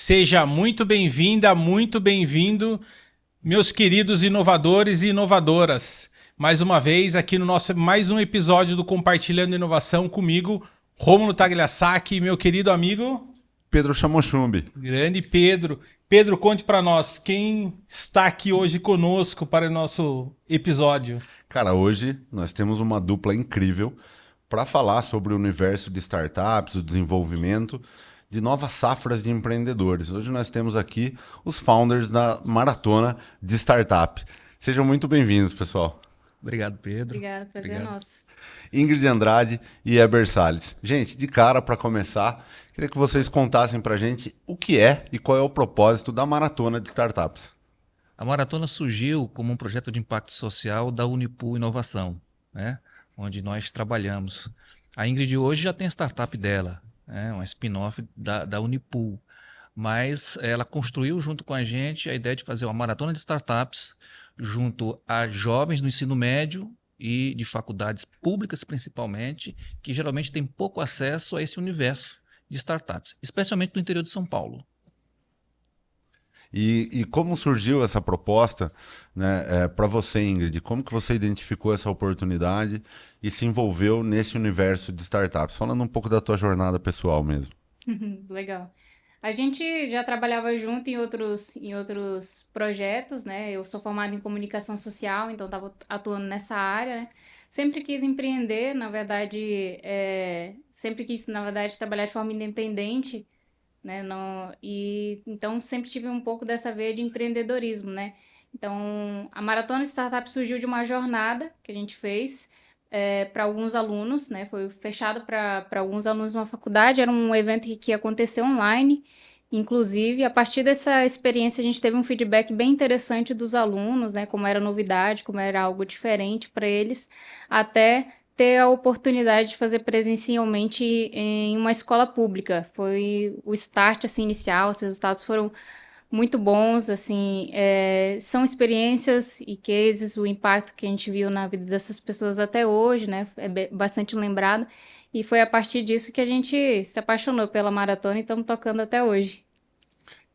Seja muito bem-vinda, muito bem-vindo, meus queridos inovadores e inovadoras. Mais uma vez aqui no nosso mais um episódio do Compartilhando Inovação comigo, Rômulo Tagliassacchi, meu querido amigo Pedro Chamochumbi. Grande Pedro. Pedro, conte para nós, quem está aqui hoje conosco para o nosso episódio? Cara, hoje nós temos uma dupla incrível para falar sobre o universo de startups, o desenvolvimento de novas safras de empreendedores. Hoje nós temos aqui os founders da Maratona de Startup. Sejam muito bem-vindos, pessoal. Obrigado, Pedro. Obrigada, prazer é nosso. Ingrid Andrade e Eber Salles. Gente, de cara, para começar, queria que vocês contassem para a gente o que é e qual é o propósito da Maratona de Startups. A Maratona surgiu como um projeto de impacto social da Unipool Inovação, né? Onde nós trabalhamos. A Ingrid hoje já tem a startup dela, uma spin-off da Unipool, mas ela construiu junto com a gente a ideia de fazer uma maratona de startups junto a jovens do ensino médio e de faculdades públicas principalmente, que geralmente têm pouco acesso a esse universo de startups, especialmente no interior de São Paulo. E como surgiu essa proposta, né, para você, Ingrid? Como que você identificou essa oportunidade e se envolveu nesse universo de startups? Falando um pouco da tua jornada pessoal mesmo. Legal. A gente já trabalhava junto em outros projetos, né? Eu sou formada em comunicação social, então estava atuando nessa área, né? Sempre quis empreender, na verdade, trabalhar de forma independente, né? Então sempre tive um pouco dessa veia de empreendedorismo, né? Então a Maratona Startup surgiu de uma jornada que a gente fez para alguns alunos, né? Foi fechado para alguns alunos de uma faculdade, era um evento que ia acontecer online, inclusive. A partir dessa experiência a gente teve um feedback bem interessante dos alunos, né? Como era novidade, como era algo diferente para eles, até ter a oportunidade de fazer presencialmente em uma escola pública. Foi o start assim, inicial, os resultados foram muito bons, assim, são experiências e cases, o impacto que a gente viu na vida dessas pessoas até hoje, né, é bastante lembrado, e foi a partir disso que a gente se apaixonou pela maratona e estamos tocando até hoje.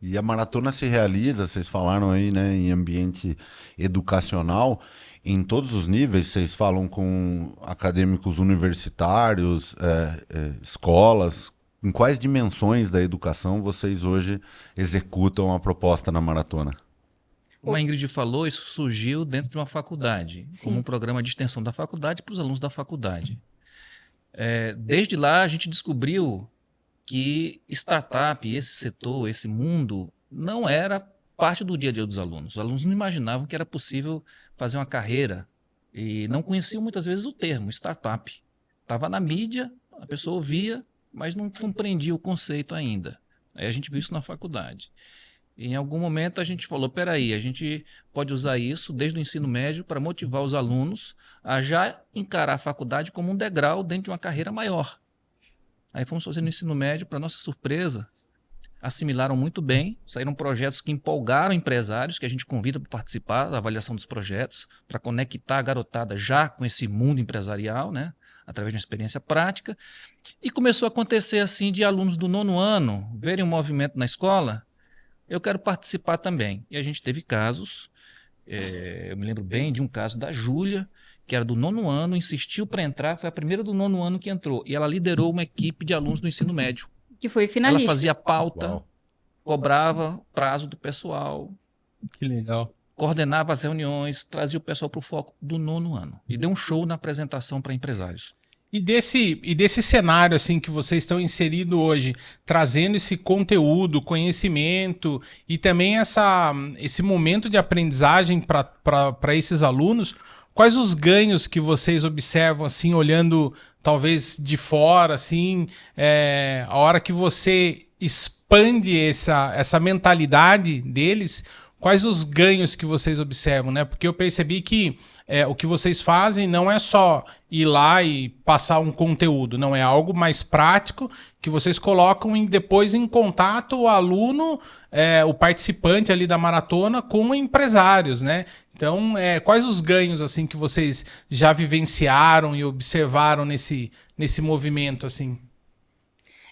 E a maratona se realiza, vocês falaram aí, né, em ambiente educacional, em todos os níveis. Vocês falam com acadêmicos universitários, escolas. Em quais dimensões da educação vocês hoje executam a proposta na maratona? Como a Ingrid falou, isso surgiu dentro de uma faculdade, Sim. como um programa de extensão da faculdade para os alunos da faculdade. Desde lá a gente descobriu que startup, esse setor, esse mundo, não era parte do dia a dia dos alunos. Os alunos não imaginavam que era possível fazer uma carreira e não conheciam muitas vezes o termo startup. Estava na mídia, a pessoa ouvia, mas não compreendia o conceito ainda. Aí a gente viu isso na faculdade. E em algum momento a gente falou, peraí, a gente pode usar isso desde o ensino médio para motivar os alunos a já encarar a faculdade como um degrau dentro de uma carreira maior. Aí fomos fazer no ensino médio, para nossa surpresa, assimilaram muito bem, saíram projetos que empolgaram empresários, que a gente convida para participar da avaliação dos projetos, para conectar a garotada já com esse mundo empresarial, né, através de uma experiência prática. E começou a acontecer assim de alunos do 9º ano verem um movimento na escola, eu quero participar também. E a gente teve casos, eu me lembro bem de um caso da Júlia, que era do 9º ano, insistiu para entrar, foi a primeira do 9º ano que entrou, e ela liderou uma equipe de alunos do ensino médio. Que foi finalista. Ela fazia pauta, Uau. cobrava prazo do pessoal, Que legal. coordenava as reuniões, trazia o pessoal para o foco do 9º ano. E deu um show na apresentação para empresários. E desse cenário assim que vocês estão inseridos hoje, trazendo esse conteúdo, conhecimento e também esse momento de aprendizagem para esses alunos, quais os ganhos que vocês observam assim, olhando talvez de fora, assim, a hora que você expande essa mentalidade deles, quais os ganhos que vocês observam, né? Porque eu percebi que o que vocês fazem não é só ir lá e passar um conteúdo, não, é algo mais prático que vocês colocam depois em contato o aluno, o participante ali da maratona com empresários, né? Então, quais os ganhos assim que vocês já vivenciaram e observaram nesse movimento assim?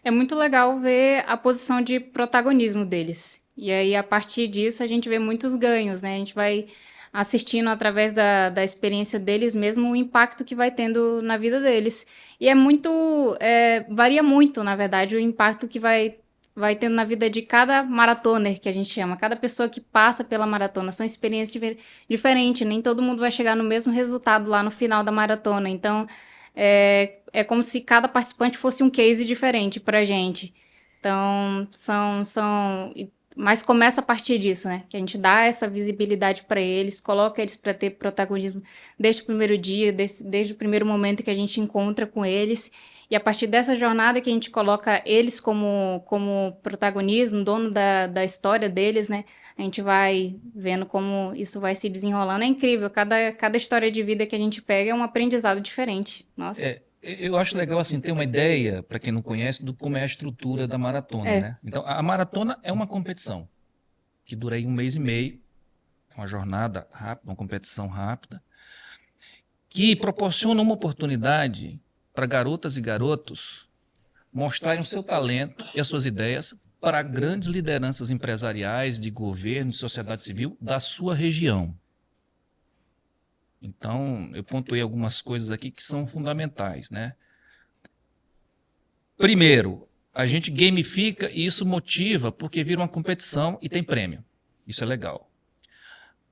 É muito legal ver a posição de protagonismo deles. E aí, a partir disso, a gente vê muitos ganhos, né? A gente vai assistindo através da experiência deles mesmo o impacto que vai tendo na vida deles. E varia muito, na verdade, o impacto que vai tendo na vida de cada maratoner, que a gente chama. Cada pessoa que passa pela maratona. São experiências diferentes, nem todo mundo vai chegar no mesmo resultado lá no final da maratona. Então, é como se cada participante fosse um case diferente pra gente. Então, mas começa a partir disso, né? Que a gente dá essa visibilidade para eles, coloca eles para ter protagonismo desde o primeiro dia, desde o primeiro momento que a gente encontra com eles. E a partir dessa jornada que a gente coloca eles como protagonismo, dono da história deles, né? A gente vai vendo como isso vai se desenrolando. É incrível, cada história de vida que a gente pega é um aprendizado diferente. Nossa. Eu acho legal assim ter uma ideia, para quem não conhece, do como é a estrutura da maratona, né? Então, a maratona é uma competição que dura aí 1 mês e meio, uma jornada rápida, uma competição rápida, que proporciona uma oportunidade para garotas e garotos mostrarem o seu talento e as suas ideias para grandes lideranças empresariais, de governo, de sociedade civil da sua região. Então, eu pontuei algumas coisas aqui que são fundamentais, né? Primeiro, a gente gamifica e isso motiva porque vira uma competição e tem prêmio. Isso é legal.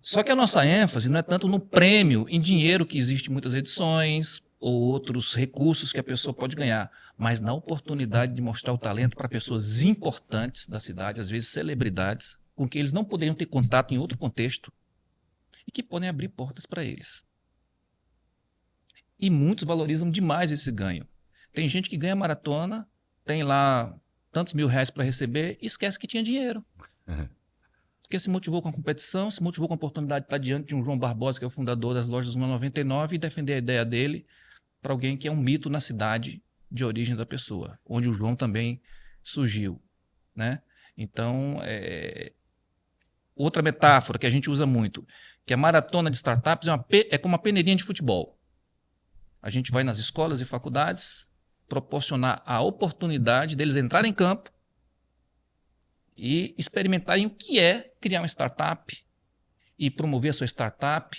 Só que a nossa ênfase não é tanto no prêmio em dinheiro que existe em muitas edições ou outros recursos que a pessoa pode ganhar, mas na oportunidade de mostrar o talento para pessoas importantes da cidade, às vezes celebridades, com que eles não poderiam ter contato em outro contexto, e que podem abrir portas para eles. E muitos valorizam demais esse ganho. Tem gente que ganha maratona, tem lá tantos mil reais para receber e esquece que tinha dinheiro. Porque se motivou com a competição, se motivou com a oportunidade de estar diante de um João Barbosa, que é o fundador das lojas 1,99, e defender a ideia dele para alguém que é um mito na cidade de origem da pessoa, onde o João também surgiu, né? Então, outra metáfora que a gente usa muito, que a maratona de startups é como uma peneirinha de futebol. A gente vai nas escolas e faculdades proporcionar a oportunidade deles entrarem em campo e experimentarem o que é criar uma startup e promover a sua startup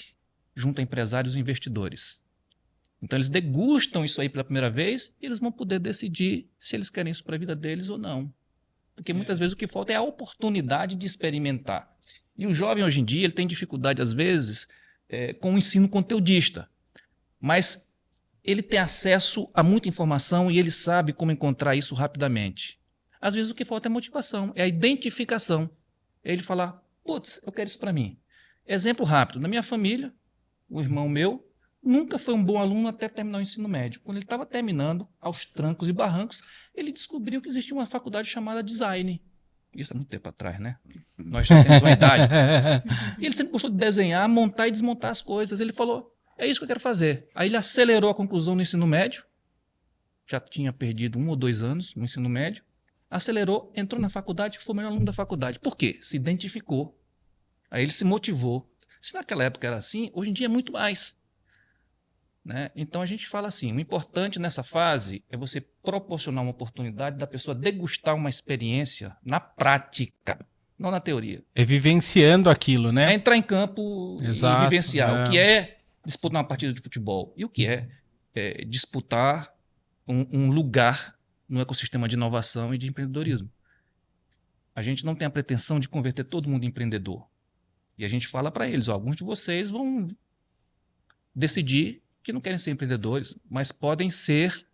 junto a empresários e investidores. Então eles degustam isso aí pela primeira vez e eles vão poder decidir se eles querem isso para a vida deles ou não. Porque muitas vezes o que falta é a oportunidade de experimentar. E o jovem hoje em dia ele tem dificuldade às vezes com o ensino conteudista. Mas ele tem acesso a muita informação e ele sabe como encontrar isso rapidamente. Às vezes o que falta é motivação, é a identificação. É ele falar, putz, eu quero isso para mim. Exemplo rápido, na minha família, o irmão meu nunca foi um bom aluno até terminar o ensino médio. Quando ele estava terminando, aos trancos e barrancos, ele descobriu que existia uma faculdade chamada Design. Isso há muito tempo atrás, né? Nós já temos uma idade. E ele sempre gostou de desenhar, montar e desmontar as coisas. Ele falou, é isso que eu quero fazer. Aí ele acelerou a conclusão no ensino médio, já tinha perdido 1 ou 2 anos no ensino médio, acelerou, entrou na faculdade e foi o melhor aluno da faculdade. Por quê? Se identificou. Aí ele se motivou. Se naquela época era assim, hoje em dia é muito mais. Né? Então a gente fala assim, o importante nessa fase é você proporcionar uma oportunidade da pessoa degustar uma experiência na prática, não na teoria. É vivenciando aquilo, né? É entrar em campo e vivenciar. O que é disputar uma partida de futebol e o que é disputar um lugar no ecossistema de inovação e de empreendedorismo. A gente não tem a pretensão de converter todo mundo em empreendedor. E a gente fala para eles, alguns de vocês vão decidir que não querem ser empreendedores, mas podem ser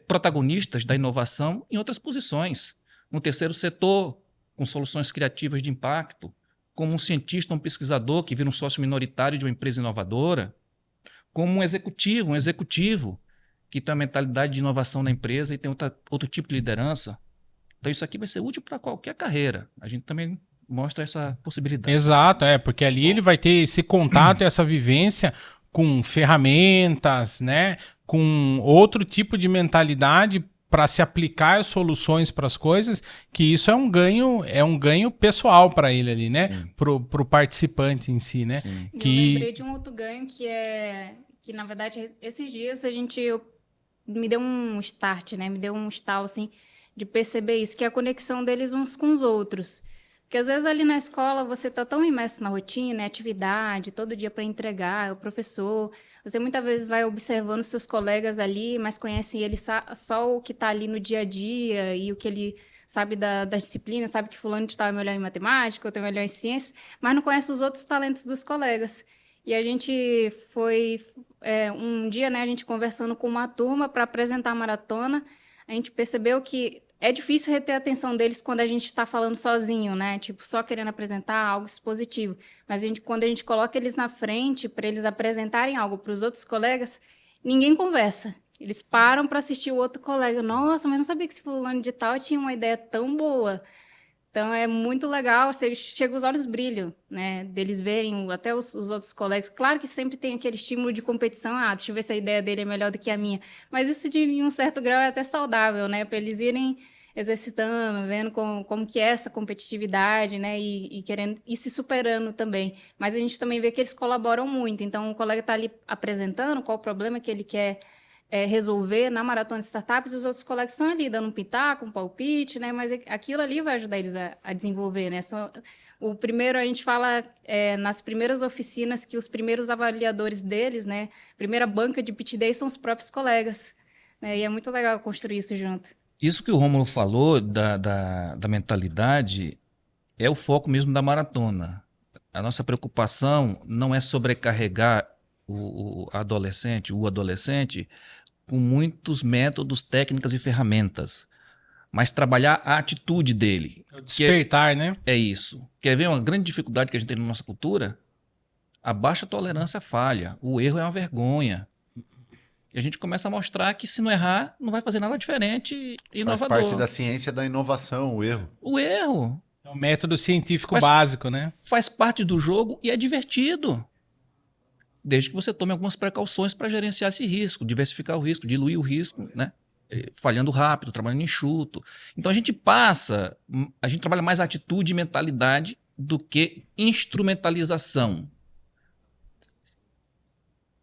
protagonistas da inovação em outras posições. No terceiro setor, com soluções criativas de impacto, como um cientista, um pesquisador que vira um sócio minoritário de uma empresa inovadora, como um executivo que tem uma mentalidade de inovação na empresa e tem outro tipo de liderança. Então isso aqui vai ser útil para qualquer carreira. A gente também mostra essa possibilidade. Exato, porque ali ele vai ter esse contato e essa vivência com ferramentas, né? Com outro tipo de mentalidade para se aplicar as soluções para as coisas, que isso é um ganho pessoal para ele ali, né? Pro participante em si, né? Sim. Eu lembrei de um outro ganho que na verdade esses dias me deu um start, né? Me deu um estalo assim de perceber isso, que é a conexão deles uns com os outros. Porque às vezes ali na escola você está tão imerso na rotina, atividade, todo dia para entregar, o professor, você muitas vezes vai observando seus colegas ali, mas conhece ele só o que está ali no dia a dia e o que ele sabe da disciplina, sabe que fulano está melhor em matemática, outro é melhor em ciências, mas não conhece os outros talentos dos colegas. E a gente foi, um dia, né, a gente conversando com uma turma para apresentar a maratona, a gente percebeu que é difícil reter a atenção deles quando a gente está falando sozinho, né? Tipo, só querendo apresentar algo expositivo. Mas quando a gente coloca eles na frente para eles apresentarem algo para os outros colegas, ninguém conversa. Eles param para assistir o outro colega. Nossa, mas não sabia que esse fulano de tal tinha uma ideia tão boa. Então, é muito legal, você chega os olhos brilham, né? Deles verem até os outros colegas. Claro que sempre tem aquele estímulo de competição. Ah, deixa eu ver se a ideia dele é melhor do que a minha. Mas isso, em um certo grau, é até saudável, né? Para eles irem exercitando, vendo como que é essa competitividade, né? E querendo ir se superando também. Mas a gente também vê que eles colaboram muito. Então, o colega está ali apresentando qual o problema que ele quer resolver na maratona de startups, e os outros colegas estão ali dando um pitaco, um palpite, né? Mas aquilo ali vai ajudar eles a desenvolver, né? O primeiro, a gente fala nas primeiras oficinas que os primeiros avaliadores deles, né? Primeira banca de pitch day são os próprios colegas, né? E é muito legal construir isso junto. Isso que o Rômulo falou da mentalidade é o foco mesmo da maratona. A nossa preocupação não é sobrecarregar o adolescente com muitos métodos, técnicas e ferramentas, mas trabalhar a atitude dele. O despertar, né? É isso. Quer ver uma grande dificuldade que a gente tem na nossa cultura? A baixa tolerância à falha. O erro é uma vergonha. E a gente começa a mostrar que se não errar, não vai fazer nada diferente e inovador. Faz parte da ciência da inovação, o erro. O erro. É um método científico básico, né? Faz parte do jogo e é divertido. Desde que você tome algumas precauções para gerenciar esse risco, diversificar o risco, diluir o risco, né? Falhando rápido, trabalhando enxuto. Então a gente trabalha mais a atitude e mentalidade do que instrumentalização.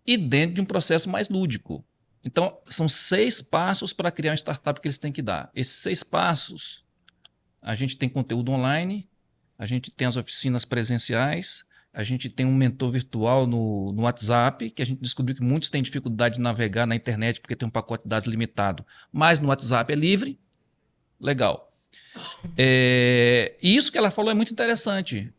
E dentro de um processo mais lúdico. Então, são 6 passos para criar uma startup que eles têm que dar. Esses 6 passos, a gente tem conteúdo online, a gente tem as oficinas presenciais, a gente tem um mentor virtual no WhatsApp, que a gente descobriu que muitos têm dificuldade de navegar na internet porque tem um pacote de dados limitado, mas no WhatsApp é livre. Legal. E isso que ela falou é muito interessante.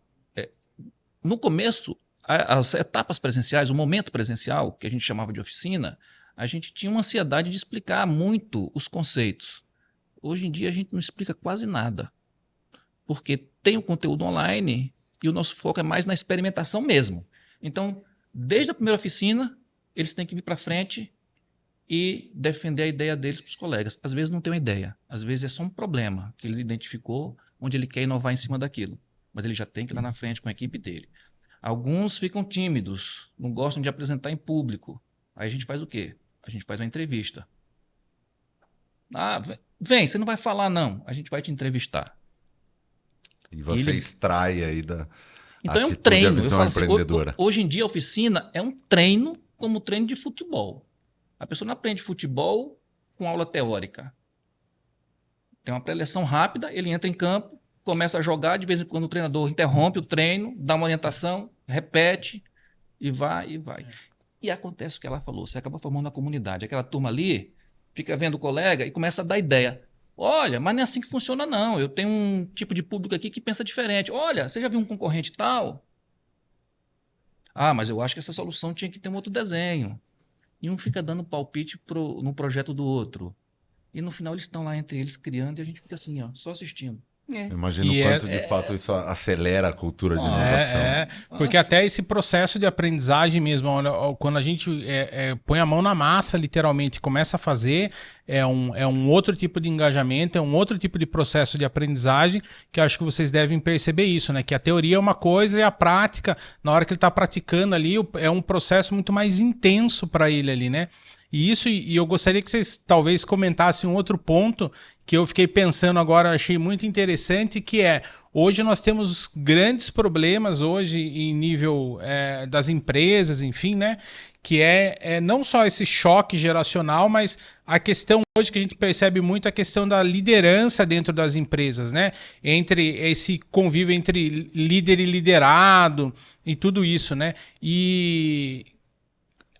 No começo, as etapas presenciais, o momento presencial, que a gente chamava de oficina, a gente tinha uma ansiedade de explicar muito os conceitos. Hoje em dia a gente não explica quase nada, porque tem o conteúdo online e o nosso foco é mais na experimentação mesmo. Então, desde a primeira oficina, eles têm que vir para frente e defender a ideia deles para os colegas. Às vezes não tem uma ideia, às vezes é só um problema que ele identificou onde ele quer inovar em cima daquilo, mas ele já tem que ir lá na frente com a equipe dele. Alguns ficam tímidos, não gostam de apresentar em público. Aí a gente faz o quê? A gente faz uma entrevista. Ah, vem, você não vai falar não, a gente vai te entrevistar. E você extrai aí da então atitude, é um treino. a visão empreendedora. Hoje em dia a oficina é um treino como treino de futebol. A pessoa não aprende futebol com aula teórica. Tem uma pré-eleção rápida, ele entra em campo, começa a jogar, de vez em quando o treinador interrompe o treino, dá uma orientação, repete e vai e vai. E acontece o que ela falou, você acaba formando uma comunidade. Aquela turma ali fica vendo o colega e começa a dar ideia. Olha, mas não é assim que funciona não, eu tenho um tipo de público aqui que pensa diferente. Olha, você já viu um concorrente tal? Ah, mas eu acho que essa solução tinha que ter um outro desenho. E um fica dando palpite no projeto do outro. E no final eles estão lá entre eles criando e a gente fica assim, ó, só assistindo. Imagina o quanto de fato isso acelera a cultura de inovação. Porque até esse processo de aprendizagem mesmo, quando a gente põe a mão na massa, literalmente, começa a fazer, é um outro tipo de engajamento, é um outro tipo de processo de aprendizagem, que eu acho que vocês devem perceber isso, né? Que a teoria é uma coisa e a prática, na hora que ele está praticando ali, é um processo muito mais intenso para ele ali, né? E eu gostaria que vocês talvez comentassem um outro ponto que eu fiquei pensando agora, achei muito interessante, que hoje nós temos grandes problemas hoje em nível das empresas, enfim, né? que é não só esse choque geracional, mas a questão hoje que a gente percebe muito a questão da liderança dentro das empresas, né? Entre esse convívio entre líder e liderado e tudo isso, né? E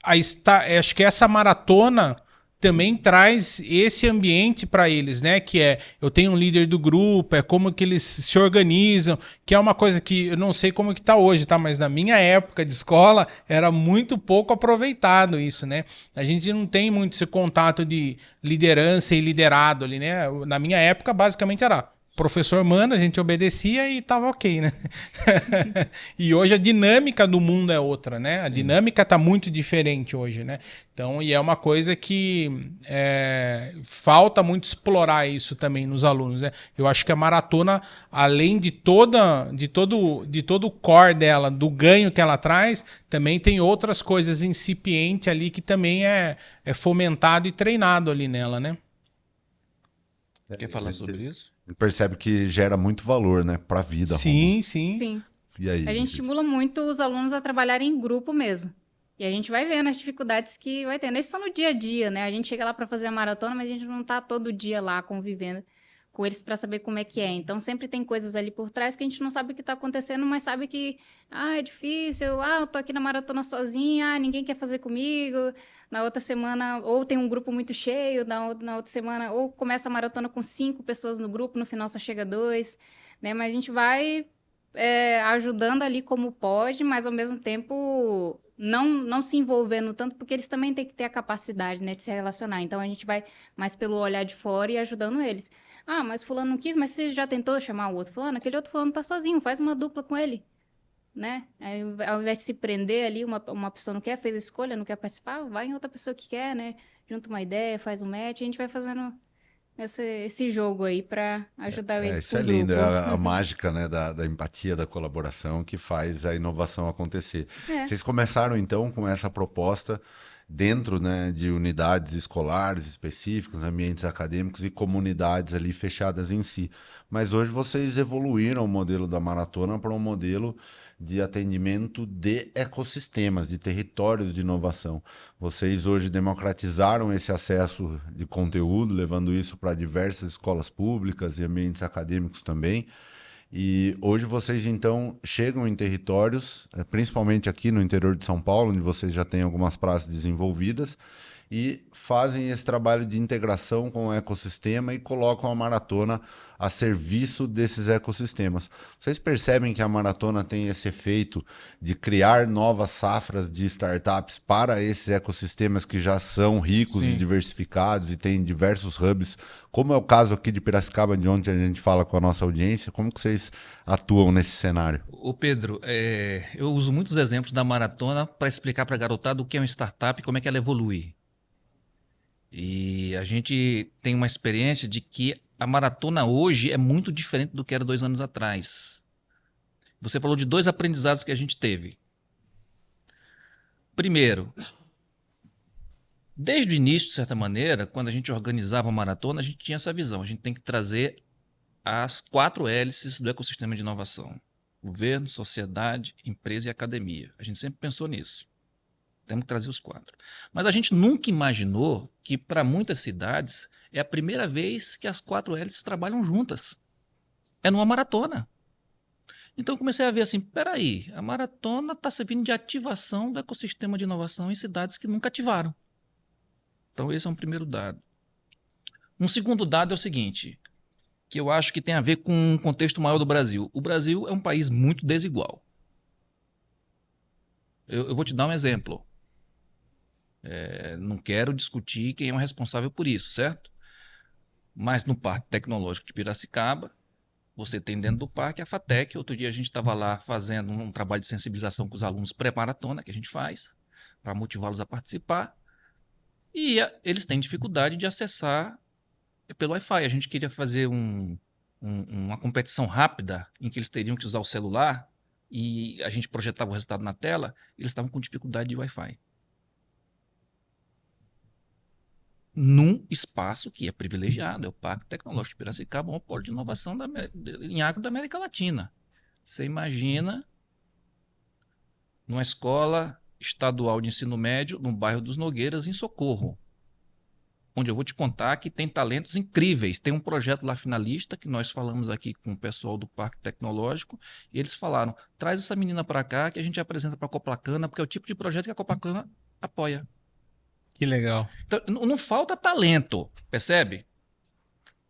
acho que essa maratona também traz esse ambiente para eles, né? Que eu tenho um líder do grupo, como que eles se organizam, que é uma coisa que eu não sei como que tá hoje, tá? Mas na minha época de escola era muito pouco aproveitado isso, né? A gente não tem muito esse contato de liderança e liderado ali, né? Na minha época, basicamente era professor manda, a gente obedecia e tava ok, né? E hoje a dinâmica do mundo é outra, né? A dinâmica tá muito diferente hoje, né? Então, e é uma coisa que falta muito explorar isso também nos alunos, né? Eu acho que a maratona, além de todo o core dela, do ganho que ela traz, também tem outras coisas incipientes ali que também é fomentado e treinado ali nela, né? Quer falar sobre isso? Percebe que gera muito valor, né, para a vida. Sim. Sim. E aí? A gente estimula muito os alunos a trabalharem em grupo mesmo. E a gente vai vendo as dificuldades que vai tendo. Esses são no dia a dia, né? A gente chega lá para fazer a maratona, mas a gente não tá todo dia lá convivendo com eles para saber como é que é. Então sempre tem coisas ali por trás que a gente não sabe o que tá acontecendo, mas sabe que é difícil, eu tô aqui na maratona sozinha, ninguém quer fazer comigo. Na outra semana, ou tem um grupo muito cheio, na outra semana, ou começa a maratona com 5 pessoas no grupo, no final só chega 2, né? Mas a gente vai ajudando ali como pode, mas ao mesmo tempo não se envolvendo tanto, porque eles também têm que ter a capacidade, né, de se relacionar. Então a gente vai mais pelo olhar de fora e ajudando eles. Mas fulano não quis, mas você já tentou chamar o outro fulano? Aquele outro fulano tá sozinho, faz uma dupla com ele, né? Aí, ao invés de se prender ali, uma pessoa não quer, fez a escolha, não quer participar, vai em outra pessoa que quer, né? Junta uma ideia, faz um match, a gente vai fazendo esse jogo aí para ajudar eles Isso com é o lindo, é grupo. a mágica, né, da empatia, da colaboração que faz a inovação acontecer. É. Vocês começaram então com essa proposta dentro, né, de unidades escolares específicas, ambientes acadêmicos e comunidades ali fechadas em si. Mas hoje vocês evoluíram o modelo da maratona para um modelo de atendimento de ecossistemas, de territórios de inovação. Vocês hoje democratizaram esse acesso de conteúdo, levando isso para diversas escolas públicas e ambientes acadêmicos também. E hoje vocês, então, chegam em territórios, principalmente aqui no interior de São Paulo, onde vocês já têm algumas praças desenvolvidas, e fazem esse trabalho de integração com o ecossistema e colocam a maratona a serviço desses ecossistemas. Vocês percebem que a maratona tem esse efeito de criar novas safras de startups para esses ecossistemas que já são ricos e diversificados e têm diversos hubs, como é o caso aqui de Piracicaba, de onde a gente fala com a nossa audiência? Como que vocês atuam nesse cenário? Ô Pedro, eu uso muitos exemplos da maratona para explicar para a garotada o que é uma startup e como é que ela evolui. E a gente tem uma experiência de que a maratona hoje é muito diferente do que era 2 anos atrás. Você falou de 2 aprendizados que a gente teve. Primeiro, desde o início, de certa maneira, quando a gente organizava a maratona, a gente tinha essa visão. A gente tem que trazer as 4 hélices do ecossistema de inovação: governo, sociedade, empresa e academia. A gente sempre pensou nisso. Temos que trazer os 4. Mas a gente nunca imaginou que, para muitas cidades, é a primeira vez que as 4 hélices trabalham juntas. É numa maratona. Então eu comecei a ver assim, peraí, a maratona está servindo de ativação do ecossistema de inovação em cidades que nunca ativaram. Então esse é um primeiro dado. Um segundo dado é o seguinte, que eu acho que tem a ver com um contexto maior do Brasil. O Brasil é um país muito desigual. Eu vou te dar um exemplo. Não quero discutir quem é o responsável por isso, certo? Mas no Parque Tecnológico de Piracicaba, você tem dentro do parque a FATEC. Outro dia a gente estava lá fazendo um trabalho de sensibilização com os alunos pré-maratona, que a gente faz, para motivá-los a participar. E eles têm dificuldade de acessar pelo Wi-Fi. A gente queria fazer uma competição rápida, em que eles teriam que usar o celular, e a gente projetava o resultado na tela, eles estavam com dificuldade de Wi-Fi. Num espaço que é privilegiado, é o Parque Tecnológico de Piracicaba, um polo de inovação em agro da América Latina. Você imagina numa escola estadual de ensino médio no bairro dos Nogueiras, em Socorro, onde eu vou te contar que tem talentos incríveis. Tem um projeto lá finalista, que nós falamos aqui com o pessoal do Parque Tecnológico, e eles falaram, traz essa menina para cá que a gente apresenta para a Coplacana, porque é o tipo de projeto que a Coplacana apoia. Que legal. Então, não falta talento, percebe?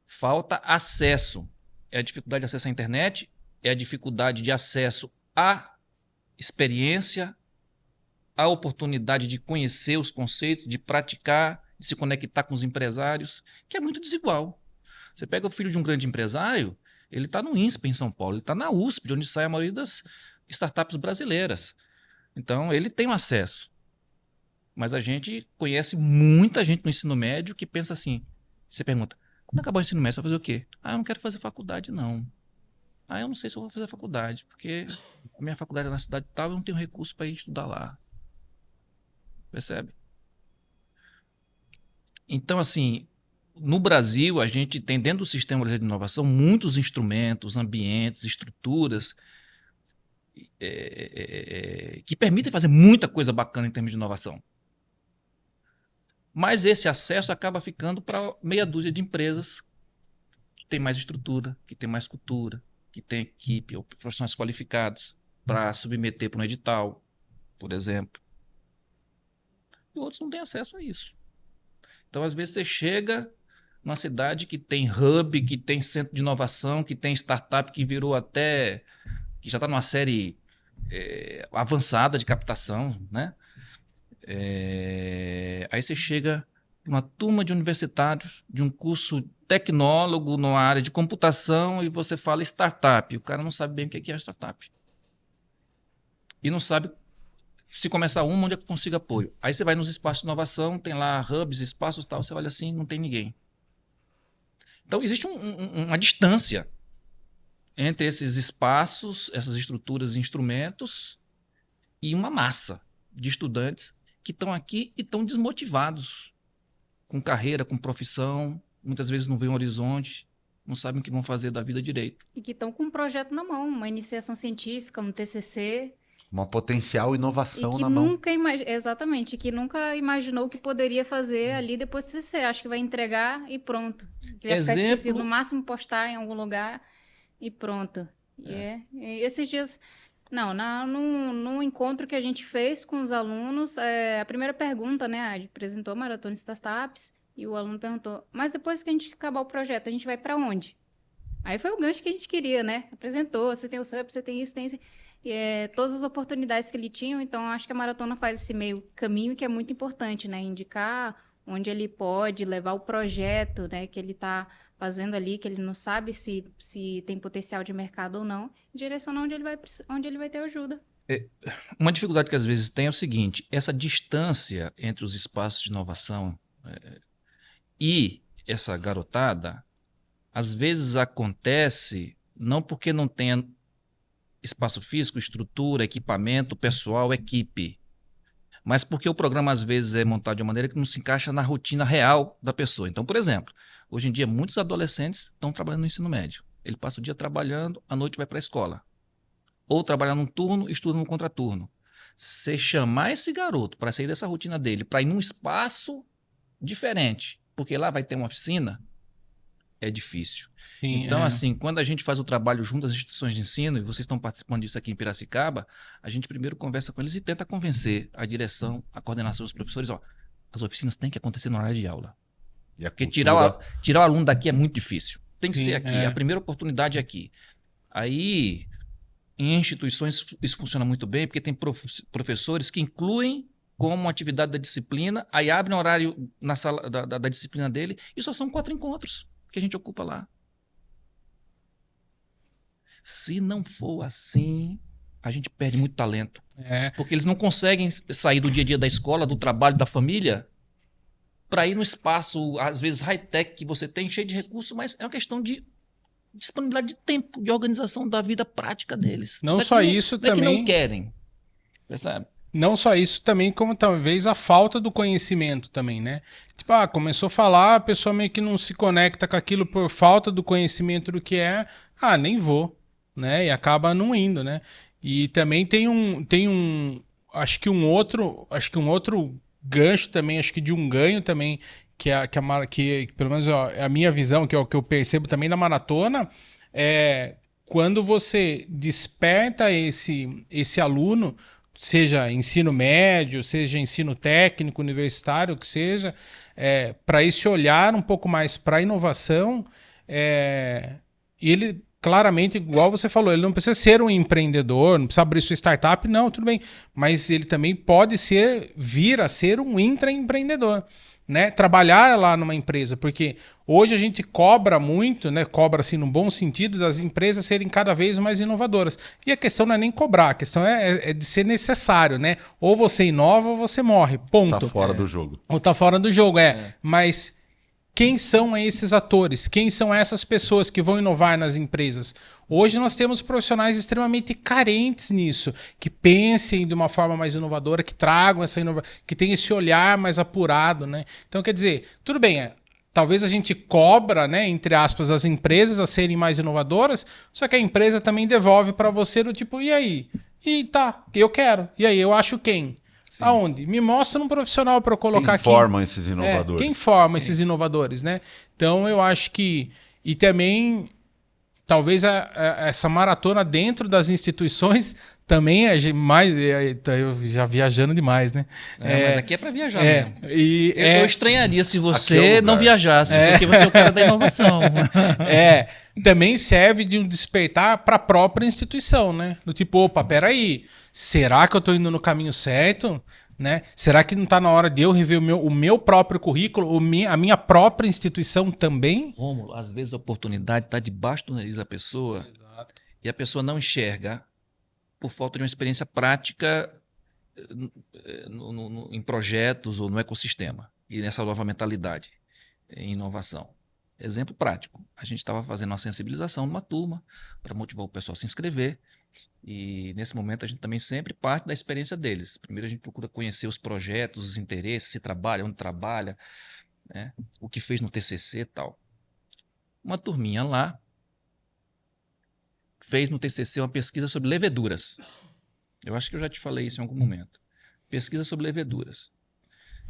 Falta acesso. É a dificuldade de acesso à internet, é a dificuldade de acesso à experiência, à oportunidade de conhecer os conceitos, de praticar, de se conectar com os empresários, que é muito desigual. Você pega o filho de um grande empresário, ele está no INSPE em São Paulo, ele está na USP, de onde sai a maioria das startups brasileiras. Então, ele tem um acesso. Mas a gente conhece muita gente no ensino médio que pensa assim, você pergunta, quando acabar o ensino médio, você vai fazer o quê? Ah, eu não quero fazer faculdade, não. Ah, eu não sei se eu vou fazer faculdade, porque a minha faculdade é na cidade tal, eu não tenho recurso para ir estudar lá. Percebe? Então, assim, no Brasil, a gente tem dentro do sistema brasileiro de inovação muitos instrumentos, ambientes, estruturas que permitem fazer muita coisa bacana em termos de inovação. Mas esse acesso acaba ficando para meia dúzia de empresas que tem mais estrutura, que tem mais cultura, que tem equipe ou profissionais qualificados para submeter para um edital, por exemplo. E outros não têm acesso a isso. Então, às vezes, você chega numa cidade que tem hub, que tem centro de inovação, que tem startup que virou até... que já está numa série avançada de captação, né? Aí você chega numa turma de universitários, de um curso tecnólogo na área de computação e você fala startup. O cara não sabe bem o que é startup. E não sabe se começar onde é que consiga apoio. Aí você vai nos espaços de inovação, tem lá hubs, espaços e tal, você olha assim, não tem ninguém. Então existe uma distância entre esses espaços, essas estruturas e instrumentos e uma massa de estudantes que estão aqui e estão desmotivados com carreira, com profissão, muitas vezes não veem um horizonte, não sabem o que vão fazer da vida direito. E que estão com um projeto na mão, uma iniciação científica, um TCC. Uma potencial inovação E que na mão. nunca exatamente, que nunca imaginou que poderia fazer ali depois do TCC. Acho que vai entregar e pronto. Que vai ficar esquecido, no máximo postar em algum lugar e pronto. E esses dias... No encontro que a gente fez com os alunos, a primeira pergunta, né, a gente apresentou a Maratona Startups e o aluno perguntou, mas depois que a gente acabar o projeto, a gente vai para onde? Aí foi o gancho que a gente queria, né? Apresentou, você tem o SUP, você tem isso, tem isso. E, todas as oportunidades que ele tinha, então acho que a Maratona faz esse meio caminho que é muito importante, né? Indicar onde ele pode levar o projeto, né, que ele está fazendo ali, que ele não sabe se tem potencial de mercado ou não, direcionar onde ele vai ter ajuda. Uma dificuldade que às vezes tem é o seguinte, essa distância entre os espaços de inovação e essa garotada, às vezes acontece não porque não tenha espaço físico, estrutura, equipamento, pessoal, equipe, mas porque o programa às vezes é montado de uma maneira que não se encaixa na rotina real da pessoa. Então, por exemplo, hoje em dia muitos adolescentes estão trabalhando no ensino médio. Ele passa o dia trabalhando, à noite vai para a escola. Ou trabalha num turno, estuda no contraturno. Você chamar esse garoto para sair dessa rotina dele, para ir num espaço diferente, porque lá vai ter uma oficina, é difícil. Sim, então, assim, quando a gente faz o trabalho junto às instituições de ensino, e vocês estão participando disso aqui em Piracicaba, a gente primeiro conversa com eles e tenta convencer a direção, a coordenação dos professores, as oficinas têm que acontecer no horário de aula. Porque tirar o aluno daqui é muito difícil. Tem que ser aqui, a primeira oportunidade é aqui. Aí, em instituições, isso funciona muito bem, porque tem professores que incluem como atividade da disciplina, aí abrem horário na sala da disciplina dele, e só são 4 encontros que a gente ocupa lá. Se não for assim, a gente perde muito talento. Porque eles não conseguem sair do dia a dia da escola, do trabalho, da família, para ir no espaço, às vezes high-tech que você tem, cheio de recursos, mas é uma questão de disponibilidade de tempo, de organização da vida prática deles. Não só isso também... Não é que não querem, percebe? Não só isso também, como talvez a falta do conhecimento também, né? Tipo, começou a falar, a pessoa meio que não se conecta com aquilo por falta do conhecimento do que é, nem vou, né? E acaba não indo, né? E também tem acho que um outro gancho também, acho que de um ganho também, que pelo menos ó, é a minha visão, que é o que eu percebo também da maratona, é quando você desperta esse aluno, seja ensino médio, seja ensino técnico, universitário, o que seja, para esse olhar um pouco mais para a inovação, ele claramente, igual você falou, ele não precisa ser um empreendedor, não precisa abrir sua startup, não, tudo bem, mas ele também pode vir a ser um intraempreendedor, né? Trabalhar lá numa empresa, porque hoje a gente cobra muito, né? Cobra assim no bom sentido das empresas serem cada vez mais inovadoras. E a questão não é nem cobrar, a questão é de ser necessário, né? Ou você inova ou você morre, ponto. Tá fora do jogo. Ou tá fora do jogo, mas quem são esses atores? Quem são essas pessoas que vão inovar nas empresas? Hoje nós temos profissionais extremamente carentes nisso, que pensem de uma forma mais inovadora, que tragam essa inovação, que tenham esse olhar mais apurado, né? Então, quer dizer, tudo bem, talvez a gente cobra, né, entre aspas, as empresas a serem mais inovadoras, só que a empresa também devolve para você do tipo, e aí? E tá, eu quero. E aí, eu acho quem? Sim. Aonde? Me mostra um profissional para eu colocar aqui. Quem forma esses inovadores? Quem forma esses inovadores, né? Então, eu acho que... E também, talvez essa maratona dentro das instituições também é mais... Eu já viajando demais, né? Mas aqui é para viajar mesmo. Eu estranharia se você não viajasse, porque você é o cara da inovação. Também serve de um despertar para a própria instituição, né? Do tipo, opa, peraí, será que eu estou indo no caminho certo? Né? Será que não está na hora de eu rever o meu próprio currículo, a minha própria instituição também? Rômulo, às vezes a oportunidade está debaixo do nariz da pessoa. Exato. E a pessoa não enxerga por falta de uma experiência prática em projetos ou no ecossistema e nessa nova mentalidade em inovação. Exemplo prático, a gente estava fazendo uma sensibilização numa turma para motivar o pessoal a se inscrever e nesse momento a gente também sempre parte da experiência deles. Primeiro a gente procura conhecer os projetos, os interesses, se trabalha, onde trabalha, né, o que fez no TCC e tal. Uma turminha lá fez no TCC uma pesquisa sobre leveduras. Eu acho que eu já te falei isso em algum momento. Pesquisa sobre leveduras.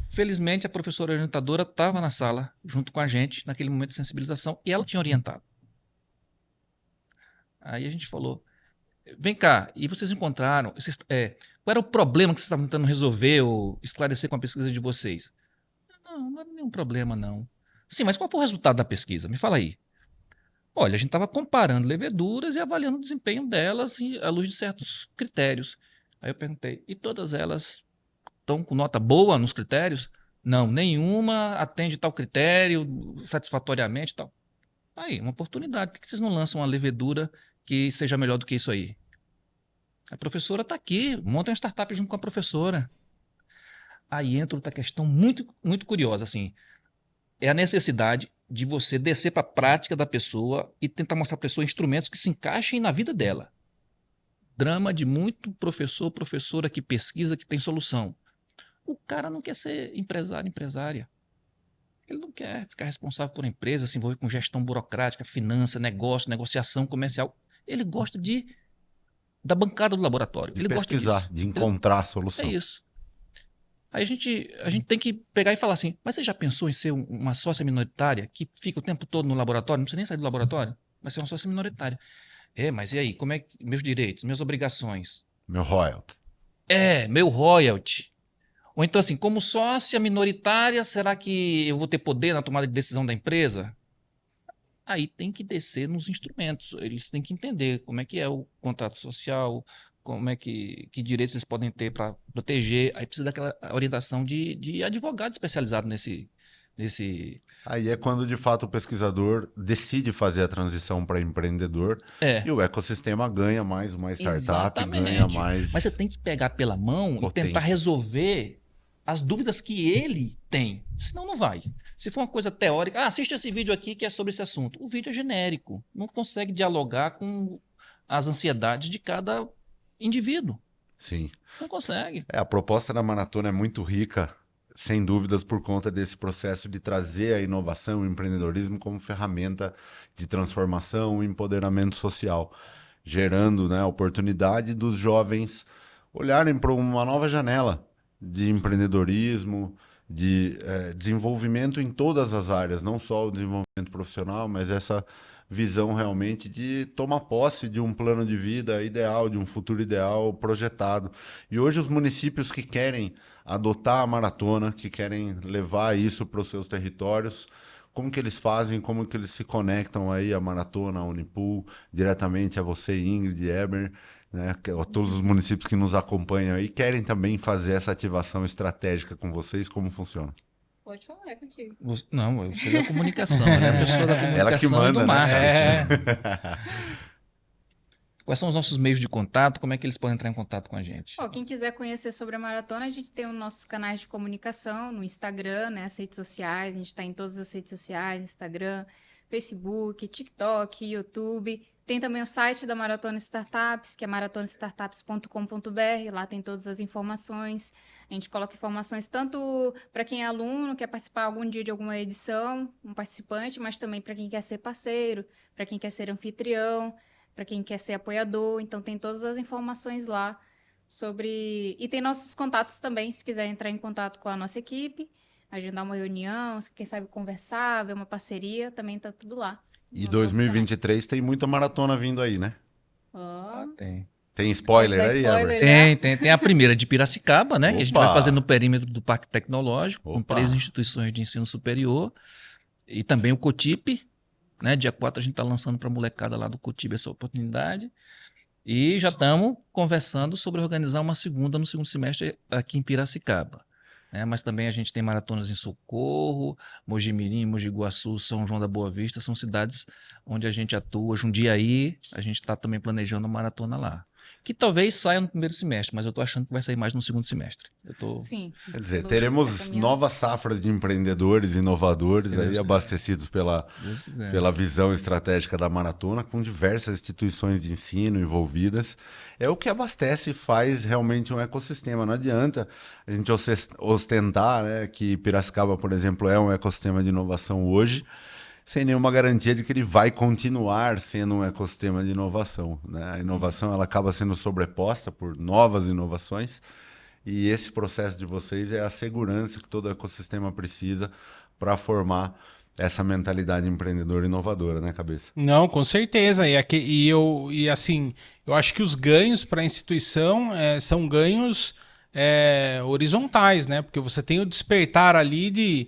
Felizmente, a professora orientadora estava na sala, junto com a gente, naquele momento de sensibilização, e ela tinha orientado. Aí a gente falou, vem cá, e vocês encontraram, qual era o problema que vocês estavam tentando resolver ou esclarecer com a pesquisa de vocês? Não era nenhum problema, não. Sim, mas qual foi o resultado da pesquisa? Me fala aí. Olha, a gente estava comparando leveduras e avaliando o desempenho delas à luz de certos critérios. Aí eu perguntei, e todas elas estão com nota boa nos critérios? Não, nenhuma atende tal critério satisfatoriamente e tal. Aí, uma oportunidade. Por que vocês não lançam uma levedura que seja melhor do que isso aí? A professora está aqui, monta uma startup junto com a professora. Aí entra outra questão muito, muito curiosa, assim. É a necessidade de você descer para a prática da pessoa e tentar mostrar para a pessoa instrumentos que se encaixem na vida dela. Drama de muito professor, professora que pesquisa, que tem solução. O cara não quer ser empresário, empresária. Ele não quer ficar responsável por uma empresa, se envolver com gestão burocrática, finança, negócio, negociação comercial. Ele gosta da bancada do laboratório. Ele pesquisar, gosta disso. De encontrar a solução. É isso. Aí a gente tem que pegar e falar assim, mas você já pensou em ser uma sócia minoritária que fica o tempo todo no laboratório? Não precisa nem sair do laboratório, mas ser uma sócia minoritária. Mas e aí? Como é que meus direitos, minhas obrigações? Meu royalty. Meu royalty. Ou então assim, como sócia minoritária, será que eu vou ter poder na tomada de decisão da empresa? Aí tem que descer nos instrumentos. Eles têm que entender como é que é o contrato social, como é que direitos eles podem ter para proteger. Aí precisa daquela orientação de advogado especializado nesse... Aí é quando, de fato, o pesquisador decide fazer a transição para empreendedor e o ecossistema ganha mais uma startup, ganha mais... Mas você tem que pegar pela mão e tentar resolver as dúvidas que ele tem. Senão não vai. Se for uma coisa teórica, assiste esse vídeo aqui que é sobre esse assunto. O vídeo é genérico. Não consegue dialogar com as ansiedades de cada indivíduo. Sim. Não consegue. A proposta da maratona é muito rica, sem dúvidas, por conta desse processo de trazer a inovação e o empreendedorismo como ferramenta de transformação e empoderamento social, gerando, né, a oportunidade dos jovens olharem para uma nova janela de empreendedorismo, de desenvolvimento em todas as áreas, não só o desenvolvimento profissional, mas essa visão realmente de tomar posse de um plano de vida ideal, de um futuro ideal projetado. E hoje os municípios que querem adotar a maratona, que querem levar isso para os seus territórios, como que eles fazem, como que eles se conectam aí à maratona, à Unipool, diretamente a você, Ingrid, Eber, né, a todos os municípios que nos acompanham aí, querem também fazer essa ativação estratégica com vocês, como funciona? Pode falar, é contigo. Não, eu sou da comunicação, ela é a pessoa da comunicação Ela que manda, e do né? marketing. Quais são os nossos meios de contato? Como é que eles podem entrar em contato com a gente? Quem quiser conhecer sobre a maratona, a gente tem os nossos canais de comunicação no Instagram, né, as redes sociais, a gente está em todas as redes sociais, Instagram, Facebook, TikTok, YouTube. Tem também o site da Maratona Startups, que é maratonastartups.com.br, lá tem todas as informações. A gente coloca informações tanto para quem é aluno, quer participar algum dia de alguma edição, um participante, mas também para quem quer ser parceiro, para quem quer ser anfitrião, para quem quer ser apoiador. Então tem todas as informações lá sobre... E tem nossos contatos também, se quiser entrar em contato com a nossa equipe, agendar uma reunião, quem sabe conversar, ver uma parceria, também tá tudo lá. E 2023 tem muita maratona vindo aí, né? Tem. Tem spoiler aí, spoiler, Eber? Tem a primeira de Piracicaba, né? Que a gente Opa! vai fazer no perímetro do Parque Tecnológico, com Opa! 3 instituições de ensino superior. E também o Cotipe, né? Dia 4 a gente está lançando para a molecada lá do Cotipe essa oportunidade. E já estamos conversando sobre organizar uma segunda no segundo semestre aqui em Piracicaba. Mas também a gente tem maratonas em Socorro, Mojimirim, Mogi Guaçu, São João da Boa Vista, são cidades onde a gente atua. Jundiaí, a gente está também planejando uma maratona lá. Que talvez saia no primeiro semestre, mas eu estou achando que vai sair mais no segundo semestre. Sim. Quer dizer, teremos novas safras de empreendedores, inovadores aí abastecidos pela visão estratégica da maratona, com diversas instituições de ensino envolvidas. É o que abastece e faz realmente um ecossistema. Não adianta a gente ostentar, né, que Piracicaba, por exemplo, é um ecossistema de inovação hoje, sem nenhuma garantia de que ele vai continuar sendo um ecossistema de inovação, né? A inovação ela acaba sendo sobreposta por novas inovações, e esse processo de vocês é a segurança que todo ecossistema precisa para formar essa mentalidade empreendedora e inovadora, né, Cabeça? Não, com certeza. E assim, eu acho que os ganhos para a instituição são ganhos horizontais, né? Porque você tem o despertar ali de...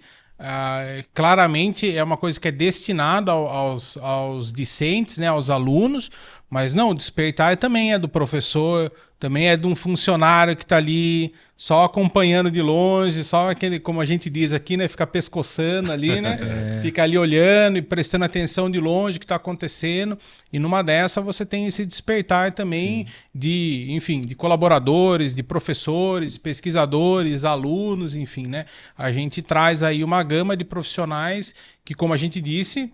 claramente é uma coisa que é destinada aos discentes, né, aos alunos, mas não, o despertar também é do professor, também é de um funcionário que está ali só acompanhando de longe, só aquele, como a gente diz aqui, né, fica pescoçando ali, né, fica ali olhando e prestando atenção de longe o que está acontecendo, e numa dessa você tem esse despertar também de colaboradores, de professores, pesquisadores, alunos, enfim, né, a gente traz aí uma gama de profissionais que, como a gente disse,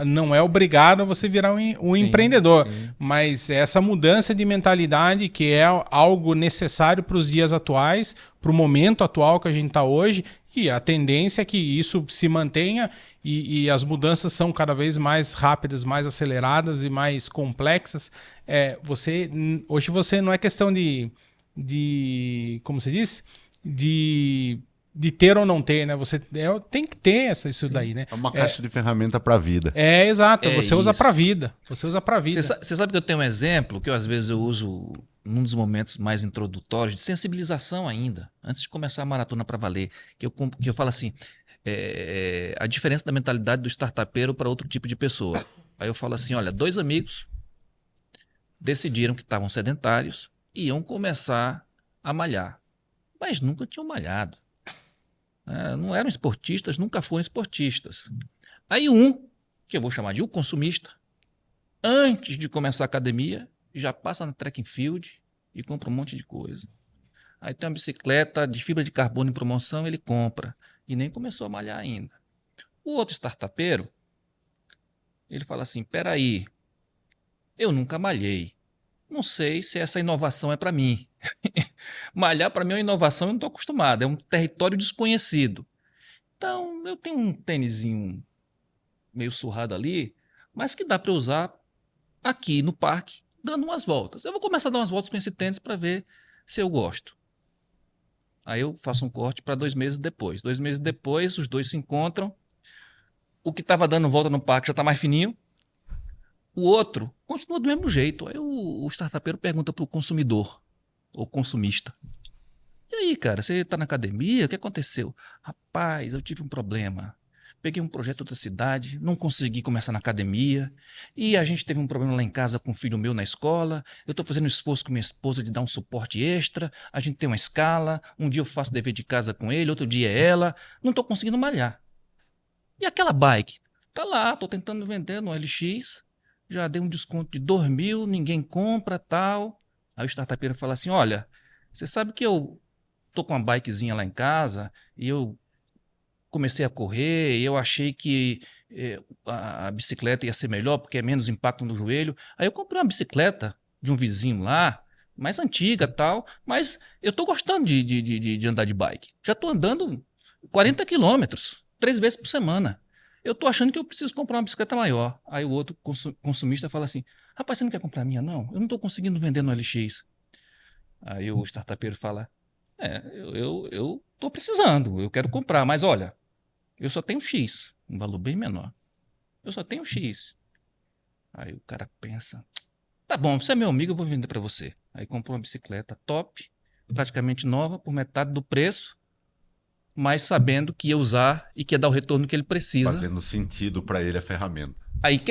não é obrigado a você virar um empreendedor, mas essa mudança de mentalidade que é algo necessário para os dias atuais, para o momento atual que a gente está hoje, e a tendência é que isso se mantenha e as mudanças são cada vez mais rápidas, mais aceleradas e mais complexas. Hoje você não é questão de como se diz? De ter ou não ter, né? Você tem que ter isso daí, né? É uma caixa de ferramenta para a vida. Exato. Você usa para a vida. Você usa para a vida. Você sabe que eu tenho um exemplo que às vezes eu uso num dos momentos mais introdutórios, de sensibilização ainda, antes de começar a maratona para valer, que eu falo assim, a diferença da mentalidade do startupeiro para outro tipo de pessoa. Aí eu falo assim, olha, 2 amigos decidiram que estavam sedentários e iam começar a malhar, mas nunca tinham malhado. Não eram esportistas, nunca foram esportistas. Aí que eu vou chamar de consumista, antes de começar a academia, já passa na track and field e compra um monte de coisa. Aí tem uma bicicleta de fibra de carbono em promoção, ele compra. E nem começou a malhar ainda. O outro startupeiro, ele fala assim, peraí, eu nunca malhei. Não sei se essa inovação é para mim. Malhar para mim é uma inovação, eu não estou acostumado, é um território desconhecido. Então, eu tenho um tênisinho meio surrado ali, mas que dá para usar aqui no parque, dando umas voltas. Eu vou começar a dar umas voltas com esse tênis para ver se eu gosto. Aí eu faço um corte para 2 meses depois. 2 meses depois, os dois se encontram. O que estava dando volta no parque já está mais fininho. O outro continua do mesmo jeito. Aí o startupeiro pergunta para o consumidor, ou consumista. E aí, cara, você está na academia? O que aconteceu? Rapaz, eu tive um problema. Peguei um projeto em outra cidade, não consegui começar na academia. E a gente teve um problema lá em casa com um filho meu na escola. Eu estou fazendo um esforço com minha esposa de dar um suporte extra. A gente tem uma escala. Um dia eu faço dever de casa com ele, outro dia é ela. Não estou conseguindo malhar. E aquela bike? Tá lá, estou tentando vender no LX. Já dei um desconto de 2.000, ninguém compra, tal. Aí o startupeiro fala assim, olha, você sabe que eu tô com uma bikezinha lá em casa e eu comecei a correr e eu achei que a bicicleta ia ser melhor porque é menos impacto no joelho. Aí eu comprei uma bicicleta de um vizinho lá, mais antiga tal, mas eu tô gostando de andar de bike. Já tô andando 40 quilômetros, 3 vezes por semana. Eu tô achando que eu preciso comprar uma bicicleta maior. Aí o outro consumista fala assim, rapaz, você não quer comprar a minha não? Eu não tô conseguindo vender no LX. Aí o startupeiro fala, eu tô precisando, eu quero comprar, mas olha, eu só tenho X, um valor bem menor. Eu só tenho X. Aí o cara pensa, tá bom, você é meu amigo, eu vou vender para você. Aí comprou uma bicicleta top, praticamente nova, por metade do preço, mas sabendo que ia usar e que ia dar o retorno que ele precisa. Fazendo sentido para ele a ferramenta. Aí,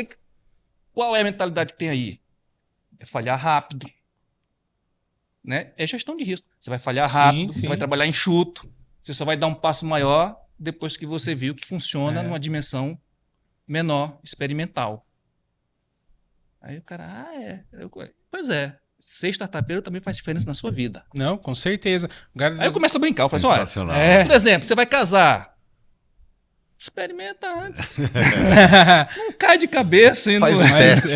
qual é a mentalidade que tem aí? É falhar rápido. Né? É gestão de risco. Você vai falhar rápido, sim. Você vai trabalhar enxuto, você só vai dar um passo maior depois que você viu que funciona numa dimensão menor, experimental. Aí o cara, pois é. Ser startupeiro também faz diferença na sua vida. Não, com certeza. Aí eu começo a brincar, eu falo assim, olha, por exemplo, você vai casar. Experimenta antes. Não cai de cabeça. Faz um teste.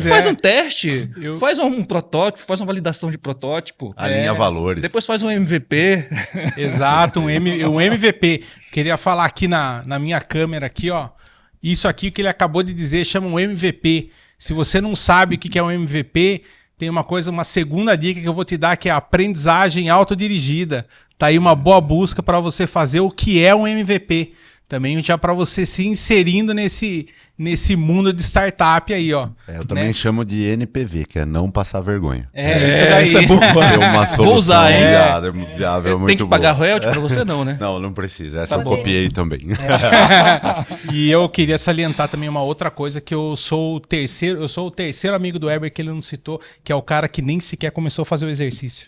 Faz um teste. Faz um protótipo, faz uma validação de protótipo. Alinha valores. Depois faz um MVP. Exato, um MVP. Queria falar aqui na minha câmera aqui, ó. Isso aqui que ele acabou de dizer chama um MVP. Se você não sabe o que é um MVP, tem uma segunda dica que eu vou te dar, que é a aprendizagem autodirigida. Tá aí uma boa busca para você fazer o que é um MVP. Também já para você se inserindo nesse mundo de startup aí, ó. Eu também chamo de NPV, que é não passar vergonha. Isso daí. Isso é bom. É uma solução Vou usar, viável, muito Tem que pagar boa. royalty para você não, né? Não precisa. Essa eu copiei também. E eu queria salientar também uma outra coisa, que eu sou o terceiro amigo do Heber que ele não citou, que é o cara que nem sequer começou a fazer o exercício.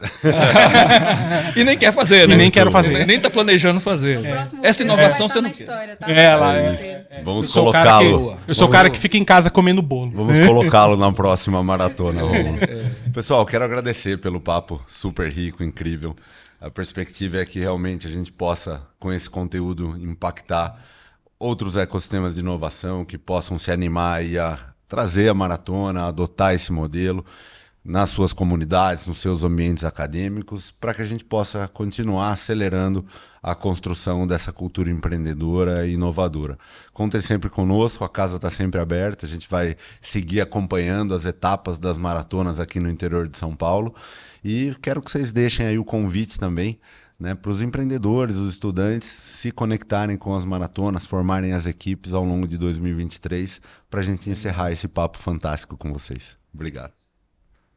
E nem quer fazer, né? E nem quero fazer. Nem tá planejando fazer. Essa inovação você não quer. Tá? Vamos colocá-lo. Eu sou o cara que fica em casa comendo bolo. Vamos colocá-lo na próxima maratona. Pessoal, quero agradecer pelo papo super rico, incrível. A perspectiva é que realmente a gente possa, com esse conteúdo, impactar outros ecossistemas de inovação que possam se animar e a trazer a maratona, a adotar esse modelo nas suas comunidades, nos seus ambientes acadêmicos, para que a gente possa continuar acelerando a construção dessa cultura empreendedora e inovadora. Contem sempre conosco, a casa está sempre aberta, a gente vai seguir acompanhando as etapas das maratonas aqui no interior de São Paulo, e quero que vocês deixem aí o convite também, né, para os empreendedores, os estudantes se conectarem com as maratonas, formarem as equipes ao longo de 2023, para a gente encerrar esse papo fantástico com vocês. Obrigado.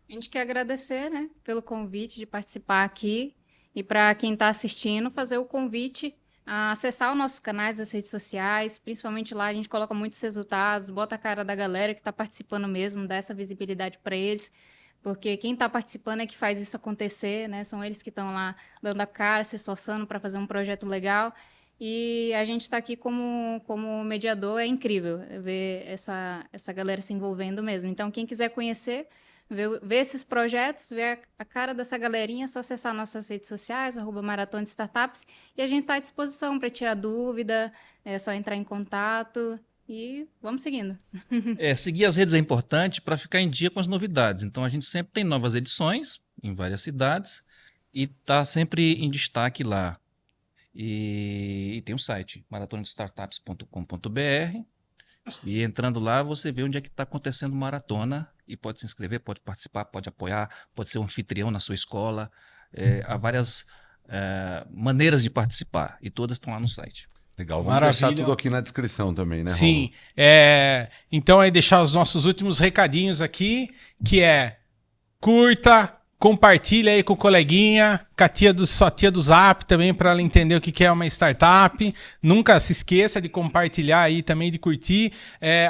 A gente quer agradecer, né, pelo convite de participar aqui, e para quem está assistindo, fazer o convite a acessar os nossos canais das redes sociais, principalmente lá a gente coloca muitos resultados, bota a cara da galera que está participando mesmo, dá essa visibilidade para eles, porque quem está participando é que faz isso acontecer, né, são eles que estão lá dando a cara, se esforçando para fazer um projeto legal, e a gente está aqui como mediador, é incrível ver essa galera se envolvendo mesmo. Então, quem quiser conhecer, ver esses projetos, ver a cara dessa galerinha, é só acessar nossas redes sociais, @Maratona de Startups, e a gente está à disposição para tirar dúvida, é só entrar em contato e vamos seguindo. Seguir as redes é importante para ficar em dia com as novidades. Então a gente sempre tem novas edições em várias cidades e está sempre em destaque lá. E tem um site, maratonadestartups.com.br, e entrando lá você vê onde é que está acontecendo maratona e pode se inscrever, pode participar, pode apoiar, pode ser um anfitrião na sua escola. há várias maneiras de participar e todas estão lá no site. Legal, vamos Maravilha. deixar tudo aqui na descrição também, né, Sim. Então aí deixar os nossos últimos recadinhos aqui, que é curta, compartilha aí com o coleguinha, com a sua tia do Zap também, para ela entender o que é uma startup. Nunca se esqueça de compartilhar aí também, de curtir.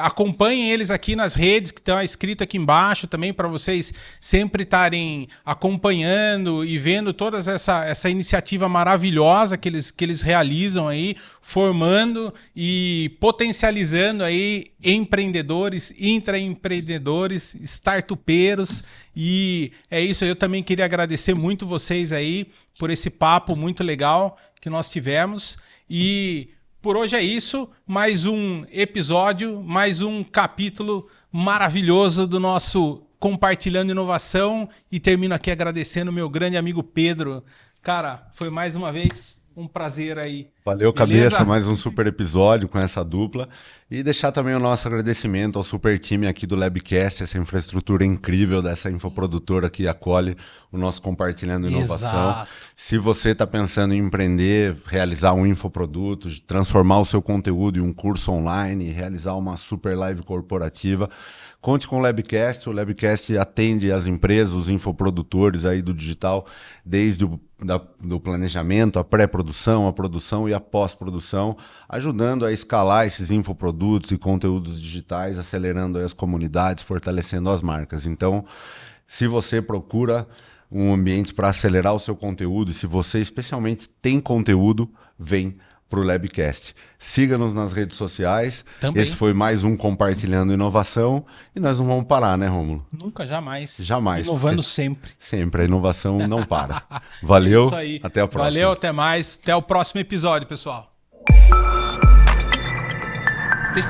Acompanhem eles aqui nas redes, que estão escrito aqui embaixo também, para vocês sempre estarem acompanhando e vendo toda essa iniciativa maravilhosa que eles realizam aí, formando e potencializando aí empreendedores, intraempreendedores, startupeiros. E é isso, eu também queria agradecer muito vocês aí por esse papo muito legal que nós tivemos. E por hoje é isso, mais um episódio, mais um capítulo maravilhoso do nosso Compartilhando Inovação. E termino aqui agradecendo o meu grande amigo Pedro. Cara, foi mais uma vez um prazer aí. Valeu, Beleza? cabeça, mais um super episódio com essa dupla. E deixar também o nosso agradecimento ao super time aqui do Labcast, essa infraestrutura incrível dessa infoprodutora que acolhe o nosso Compartilhando Inovação. Exato. Se você está pensando em empreender, realizar um infoproduto, transformar o seu conteúdo em um curso online, realizar uma super live corporativa, conte com o Labcast. O Labcast atende as empresas, os infoprodutores aí do digital, desde do planejamento, a pré-produção, a produção e a pós-produção, ajudando a escalar esses infoprodutos e conteúdos digitais, acelerando aí as comunidades, fortalecendo as marcas. Então, se você procura um ambiente para acelerar o seu conteúdo, e se você especialmente tem conteúdo, vem para o Labcast. Siga-nos nas redes sociais. Também. Esse foi mais um Compartilhando Inovação. E nós não vamos parar, né, Rômulo? Nunca, jamais. Jamais. Inovando porque sempre. Sempre, a inovação não para. Valeu, Isso aí. até a próxima. Valeu, até mais. Até o próximo episódio, pessoal. Vocês-